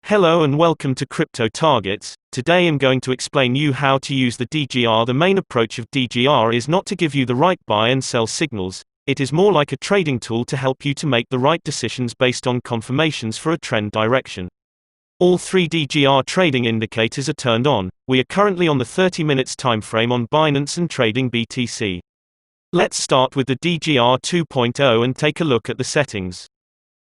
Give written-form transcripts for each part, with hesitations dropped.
Hello and welcome to Crypto Targets. Today I'm going to explain you how to use the DGR. The main approach of DGR is not to give you the right buy and sell signals. It is more like a trading tool to help you to make the right decisions based on confirmations for a trend direction. All three DGR trading indicators are turned on. We are currently on the 30 minutes time frame on Binance and trading BTC. Let's start with the DGR 2.0 and take a look at the settings.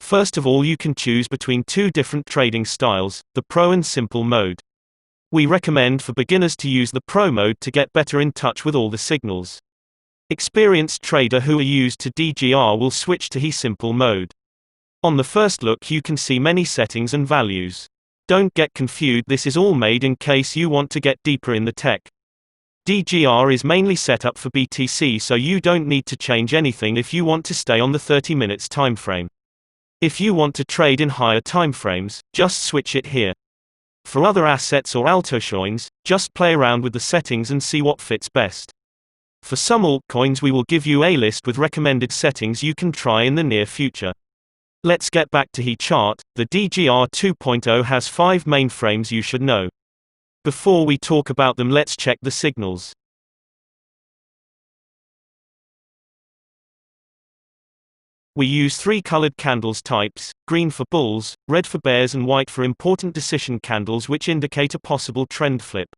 First of all, you can choose between two different trading styles, the Pro and Simple mode. We recommend for beginners to use the Pro mode to get better in touch with all the signals. Experienced trader who are used to DGR will switch to Simple mode. On the first look you can see many settings and values. Don't get confused, this is all made in case you want to get deeper in the tech. DGR is mainly set up for BTC, so you don't need to change anything if you want to stay on the 30 minutes time frame. If you want to trade in higher timeframes, just switch it here. For other assets or altcoins, just play around with the settings and see what fits best. For some altcoins we will give you a list with recommended settings you can try in the near future. Let's get back to chart. The DGR 2.0 has 5 main frames you should know. Before we talk about them, let's check the signals. We use 3 colored candles types, green for bulls, red for bears and white for important decision candles which indicate a possible trend flip.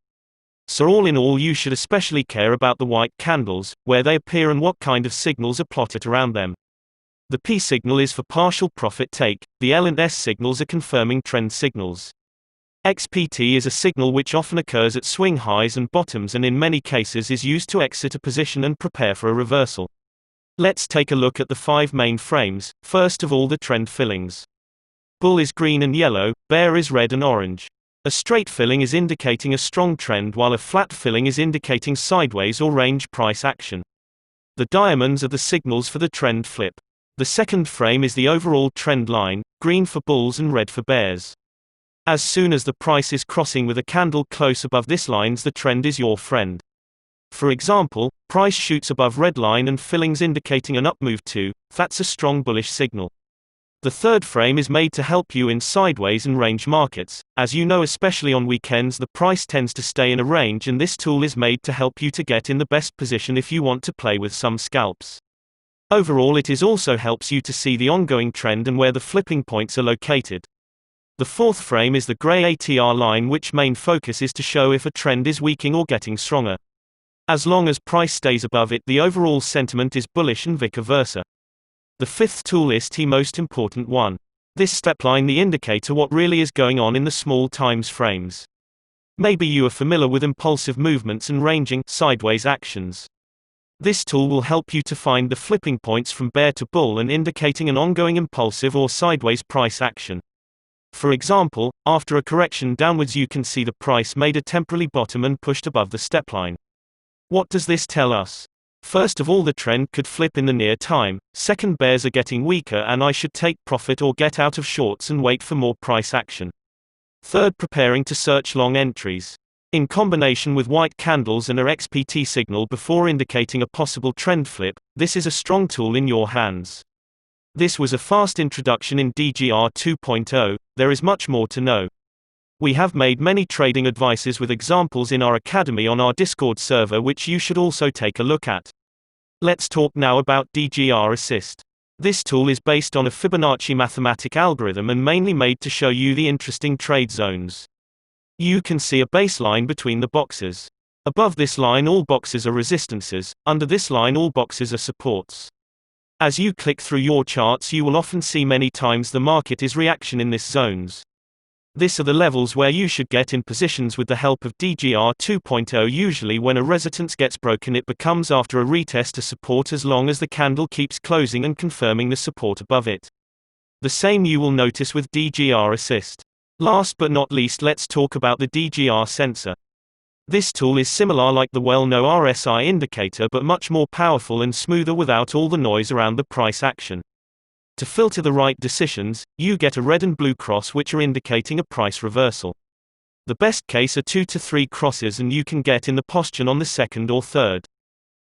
So all in all you should especially care about the white candles, where they appear and what kind of signals are plotted around them. The P signal is for partial profit take, the L and S signals are confirming trend signals. XPT is a signal which often occurs at swing highs and bottoms and in many cases is used to exit a position and prepare for a reversal. Let's take a look at the 5 main frames. First of all, the trend fillings. Bull is green and yellow, bear is red and orange. A straight filling is indicating a strong trend while a flat filling is indicating sideways or range price action. The diamonds are the signals for the trend flip. The second frame is the overall trend line, green for bulls and red for bears. As soon as the price is crossing with a candle close above this lines, the trend is your friend. For example, price shoots above red line and fillings indicating an up move too, that's a strong bullish signal. The third frame is made to help you in sideways and range markets. As you know, especially on weekends the price tends to stay in a range, and this tool is made to help you to get in the best position if you want to play with some scalps. Overall it is also helps you to see the ongoing trend and where the flipping points are located. The fourth frame is the gray ATR line, which main focus is to show if a trend is weakening or getting stronger. As long as price stays above it, the overall sentiment is bullish and vice versa. The fifth tool is the most important one. This step line the indicator what really is going on in the small times frames. Maybe you are familiar with impulsive movements and ranging sideways actions. This tool will help you to find the flipping points from bear to bull and indicating an ongoing impulsive or sideways price action. For example, after a correction downwards you can see the price made a temporary bottom and pushed above the step line. What does this tell us? First of all, the trend could flip in the near time. Second, bears are getting weaker and I should take profit or get out of shorts and wait for more price action. Third, preparing to search long entries. In combination with white candles and a XPT signal before indicating a possible trend flip, this is a strong tool in your hands. This was a fast introduction in DGR 2.0, there is much more to know. We have made many trading advices with examples in our academy on our Discord server which you should also take a look at. Let's talk now about DGR Assist. This tool is based on a Fibonacci mathematic algorithm and mainly made to show you the interesting trade zones. You can see a baseline between the boxes. Above this line all boxes are resistances, under this line all boxes are supports. As you click through your charts you will often see many times the market is reaction in these zones. These are the levels where you should get in positions with the help of DGR 2.0. Usually when a resistance gets broken it becomes after a retest to support as long as the candle keeps closing and confirming the support above it. The same you will notice with DGR Assist. Last but not least, let's talk about the DGR sensor. This tool is similar like the well-known RSI indicator but much more powerful and smoother without all the noise around the price action. To filter the right decisions, you get a red and blue cross which are indicating a price reversal. The best case are 2 to 3 crosses and you can get in the posture on the second or third.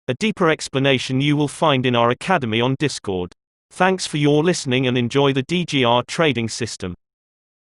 A deeper explanation you will find in our academy on Discord. Thanks for your listening and enjoy the DGR trading system.